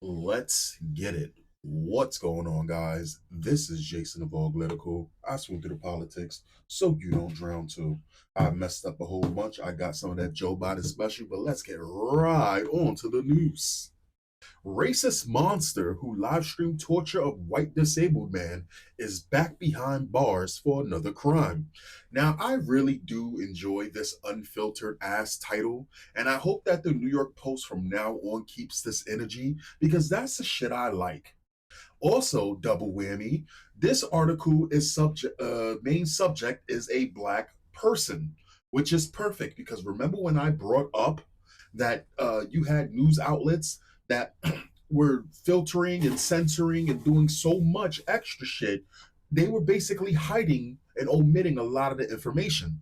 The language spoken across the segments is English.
Let's get it. What's going on, guys? This is Jason of Auglitical. I swim through the politics so you don't drown too. I messed up a whole bunch. I got some of that Joe Biden special, but let's get right on to the news. Racist monster who live streamed torture of white disabled man is back behind bars for another crime. Now, I really do enjoy this unfiltered ass title, and I hope that the New York Post from now on keeps this energy because that's the shit I like. Also, double whammy, this article is main subject is a black person, which is perfect because remember when I brought up that you had news outlets that were filtering and censoring and doing so much extra shit, they were basically hiding and omitting a lot of the information.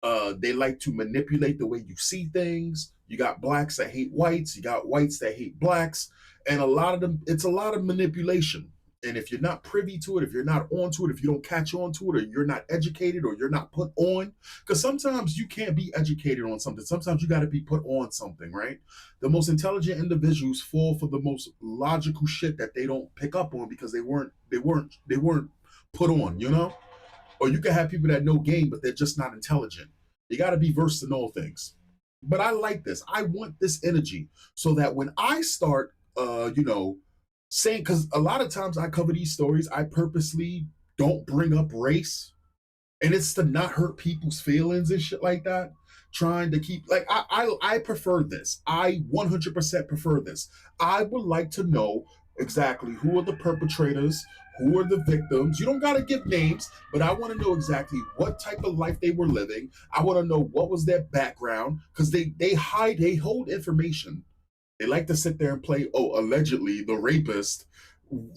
They like to manipulate the way you see things. You got blacks that hate whites, you got whites that hate blacks, and a lot of them, it's a lot of manipulation. And if you're not privy to it, if you're not onto it, if you don't catch on to it, or you're not educated, or you're not put on, because sometimes you can't be educated on something. Sometimes you got to be put on something, right? The most intelligent individuals fall for the most logical shit that they don't pick up on because they weren't put on, you know? Or you can have people that know game, but they're just not intelligent. You got to be versed in all things. But I like this. I want this energy so that when I start, saying, because a lot of times I cover these stories, I purposely don't bring up race, and it's to not hurt people's feelings and shit like that. Trying to keep like I prefer this. I 100% prefer this. I would like to know exactly who are the perpetrators, who are the victims. You don't got to give names, but I want to know exactly what type of life they were living. I want to know what was their background because they hold information. They like to sit there and play, oh, allegedly the rapist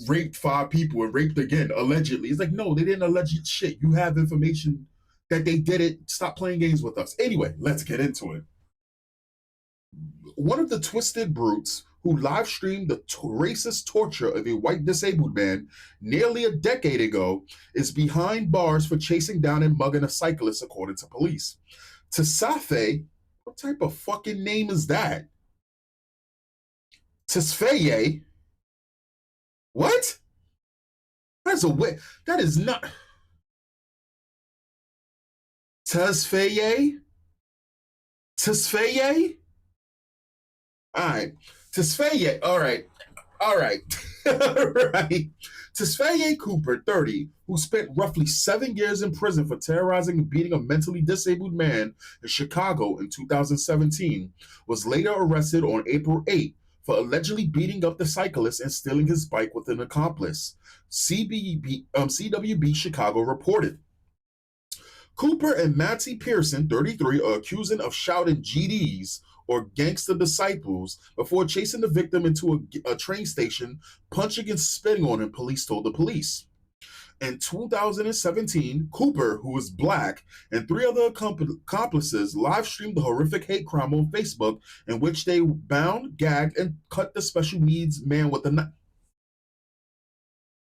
raped five people and raped again, allegedly. It's like, no, they didn't allege shit. You have information that they did it. Stop playing games with us. Anyway, let's get into it. One of the twisted brutes who live streamed the racist torture of a white disabled man nearly a decade ago is behind bars for chasing down and mugging a cyclist, according to police. Tasafe, what type of fucking name is that? Tesfaye? What? That's a way. That is not. Tesfaye? Tesfaye? All right. Tesfaye. All right. All right. All right. Tesfaye Cooper, 30, who spent roughly 7 years in prison for terrorizing and beating a mentally disabled man in Chicago in 2017, was later arrested on April 8 for allegedly beating up the cyclist and stealing his bike with an accomplice. CWB Chicago reported. Cooper and Matty Pearson, 33, are accused of shouting GDs or gangster disciples before chasing the victim into a train station, punching and spitting on him, police told the police. In 2017, Cooper, who is black, and three other accomplices live streamed the horrific hate crime on Facebook in which they bound, gagged, and cut the special needs man with a knife.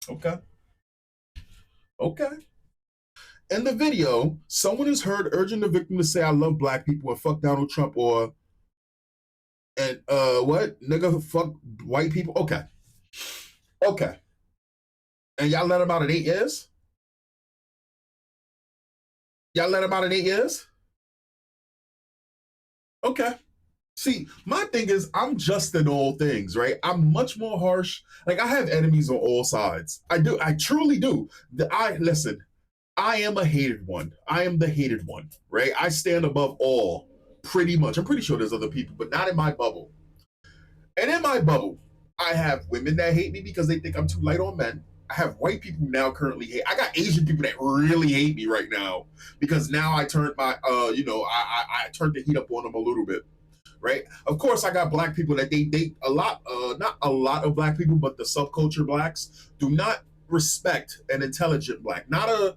Okay. Okay. In the video, someone is heard urging the victim to say, I love black people and fuck Donald Trump or, and what? Nigga, fuck white people? Okay. Okay. And y'all let him out in 8 years? Y'all let him out in 8 years? Okay. See, my thing is, I'm just in all things, right? I'm much more harsh. Like, I have enemies on all sides. I do. I truly do. Listen, I am a hated one. I am the hated one, right? I stand above all, pretty much. I'm pretty sure there's other people, but not in my bubble. And in my bubble, I have women that hate me because they think I'm too light on men. I have white people now currently hate. I got Asian people that really hate me right now because now I turned my, I turned the heat up on them a little bit, right? Of course, I got black people that they date a lot, not a lot of black people, but the subculture blacks do not respect an intelligent black. Not a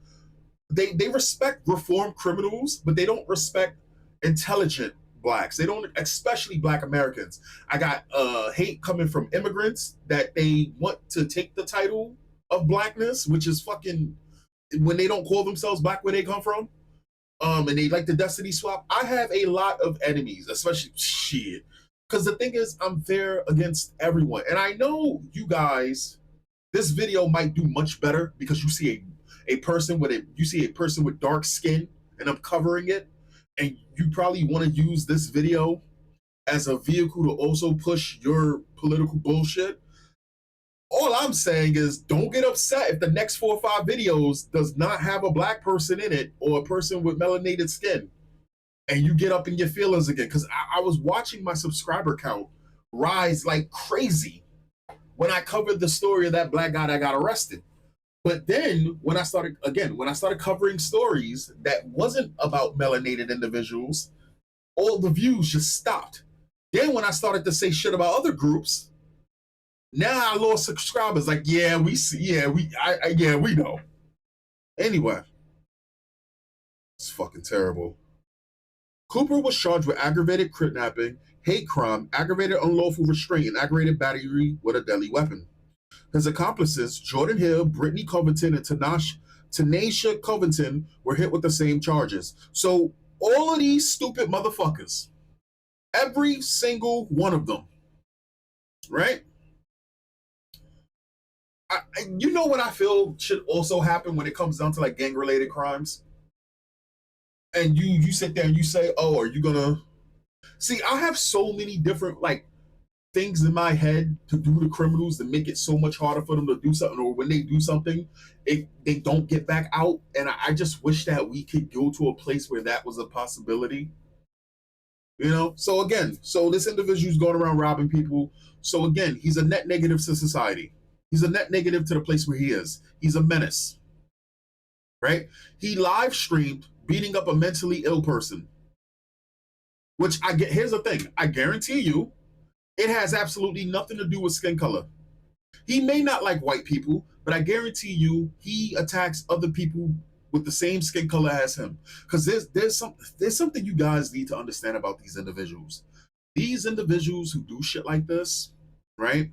they respect reformed criminals, but they don't respect intelligent blacks. They don't, especially black Americans. I got hate coming from immigrants that they want to take the title of blackness, which is fucking when they don't call themselves black where they come from. And they like the destiny swap. I have a lot of enemies, especially shit. Because the thing is, I'm fair against everyone. And I know you guys, this video might do much better because you see a person with dark skin and I'm covering it. And you probably want to use this video as a vehicle to also push your political bullshit. All I'm saying is don't get upset if the next 4 or 5 videos does not have a black person in it or a person with melanated skin and you get up in your feelings again. Because I was watching my subscriber count rise like crazy when I covered the story of that black guy that got arrested. But then when I started covering stories that wasn't about melanated individuals, all the views just stopped. Then when I started to say shit about other groups, now I lost subscribers. Like, yeah, we see, yeah, we know. Anyway, it's fucking terrible. Cooper was charged with aggravated kidnapping, hate crime, aggravated unlawful restraint, and aggravated battery with a deadly weapon. His accomplices, Jordan Hill, Brittany Covington, and Tanasha Covington, were hit with the same charges. So all of these stupid motherfuckers, every single one of them, right? You know what I feel should also happen when it comes down to like gang related crimes? And you sit there and you say, oh, are you gonna see? I have so many different like things in my head to do to criminals to make it so much harder for them to do something, or when they do something, if they don't get back out. And I just wish that we could go to a place where that was a possibility. You know, so again, so this individual's going around robbing people. So again, he's a net negative to society. He's a net negative to the place where he is. He's a menace, right? He live streamed beating up a mentally ill person, which I get. Here's the thing: I guarantee you, it has absolutely nothing to do with skin color. He may not like white people, but I guarantee you, he attacks other people with the same skin color as him. Because there's something you guys need to understand about these individuals. These individuals who do shit like this, right?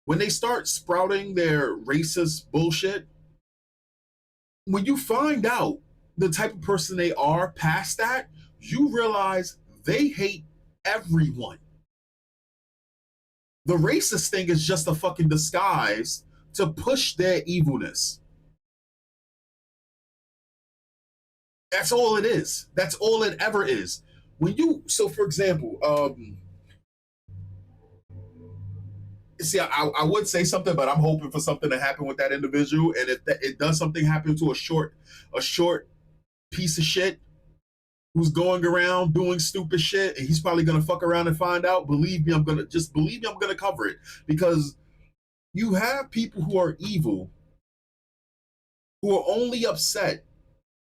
When they start sprouting their racist bullshit, when you find out the type of person they are past that, you realize they hate everyone. The racist thing is just a fucking disguise to push their evilness. That's all it is. That's all it ever is. When you, so for example, see, I would say something, but I'm hoping for something to happen with that individual. And if it does something happen to a short piece of shit who's going around doing stupid shit, and he's probably gonna fuck around and find out. Believe me, I'm gonna cover it because you have people who are evil who are only upset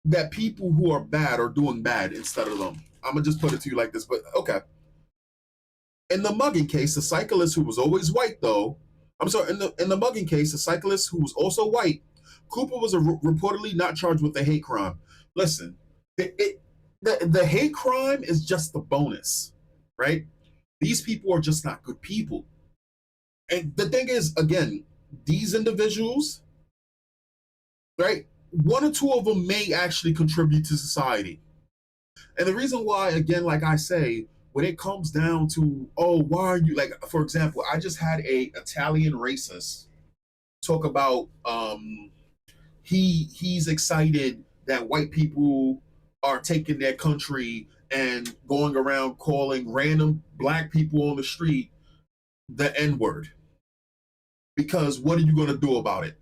that people who are bad are doing bad instead of them. I'm gonna just put it to you like this, but okay. In the mugging case, the cyclist who was always white, though, I'm sorry, in the mugging case, the cyclist who was also white, Cooper was reportedly not charged with the hate crime. Listen, the hate crime is just the bonus, right? These people are just not good people. And the thing is, again, these individuals, right? One or two of them may actually contribute to society. And the reason why, again, like I say, when it comes down to, oh, why are you like, for example, I just had a Italian racist talk about he's excited that white people are taking their country and going around calling random black people on the street the N-word. Because what are you gonna do about it?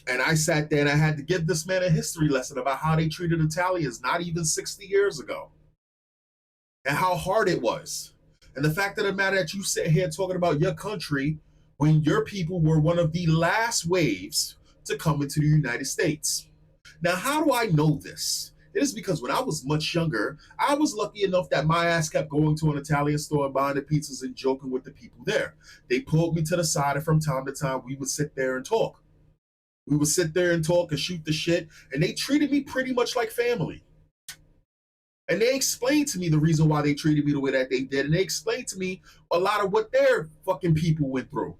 And I sat there and I had to give this man a history lesson about how they treated Italians not even 60 years ago and how hard it was. And the fact of the matter that you sit here talking about your country when your people were one of the last waves to come into the United States. Now, how do I know this? It is because when I was much younger, I was lucky enough that my ass kept going to an Italian store and buying the pizzas and joking with the people there. They pulled me to the side, and from time to time, we would sit there and talk. We would sit there and talk and shoot the shit, and they treated me pretty much like family. And they explained to me the reason why they treated me the way that they did. And they explained to me a lot of what their fucking people went through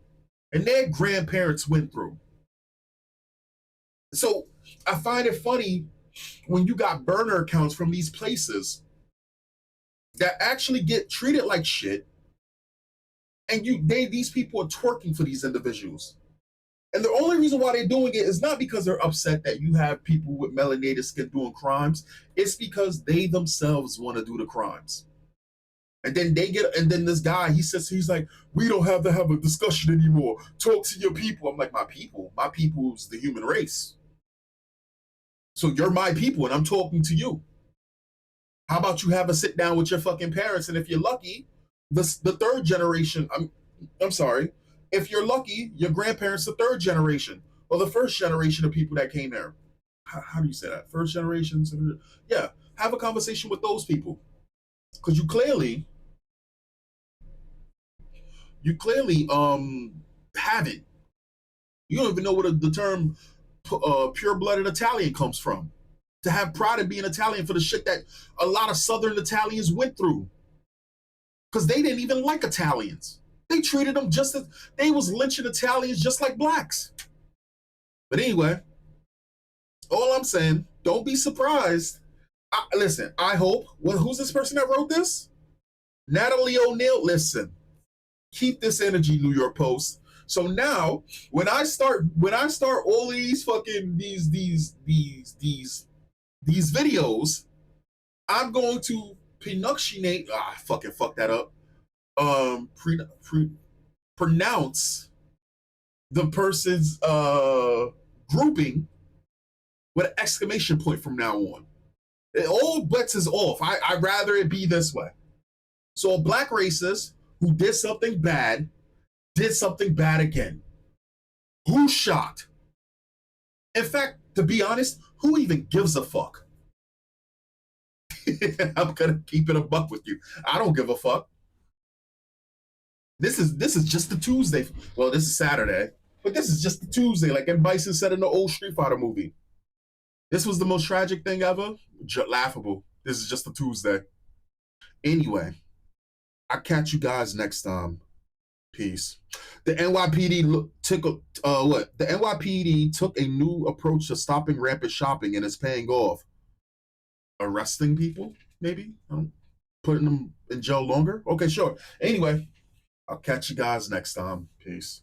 and their grandparents went through. So I find it funny when you got burner accounts from these places that actually get treated like shit And these people are twerking for these individuals. And the only reason why they're doing it is not because they're upset that you have people with melanated skin doing crimes. It's because they themselves want to do the crimes. And then this guy, he's like, we don't have to have a discussion anymore. Talk to your people. I'm like, my people's the human race. So you're my people, and I'm talking to you. How about you have a sit down with your fucking parents, and if you're lucky, the third generation. I'm sorry. If you're lucky, your grandparents the third generation or the first generation of people that came here. How do you say that? First generation. Yeah, have a conversation with those people because you clearly haven't. You don't even know what the term pure-blooded Italian comes from. To have pride in being Italian for the shit that a lot of Southern Italians went through, because they didn't even like Italians. They treated them just as they was lynching Italians just like blacks. But anyway, all I'm saying, don't be surprised. Listen, I hope. Well, who's this person that wrote this? Natalie O'Neill. Listen, keep this energy, New York Post. So now, when I start all these fucking these videos, I'm going to pronunciate. I fucking fuck that up. Pronounce the person's grouping with an exclamation point from now on. All bets is off. I'd rather it be this way. So a black racist who did something bad again. Who's shocked? In fact, to be honest, who even gives a fuck? I'm gonna keep it a buck with you. I don't give a fuck. This is just the Tuesday. Well, this is Saturday, but this is just the Tuesday, like M. Bison said in the old Street Fighter movie. This was the most tragic thing ever. Laughable. This is just a Tuesday. Anyway, I'll catch you guys next time. Peace. The NYPD The NYPD took a new approach to stopping rampant shopping and it's paying off. Arresting people, maybe? Putting them in jail longer? Okay, sure. Anyway, I'll catch you guys next time. Peace.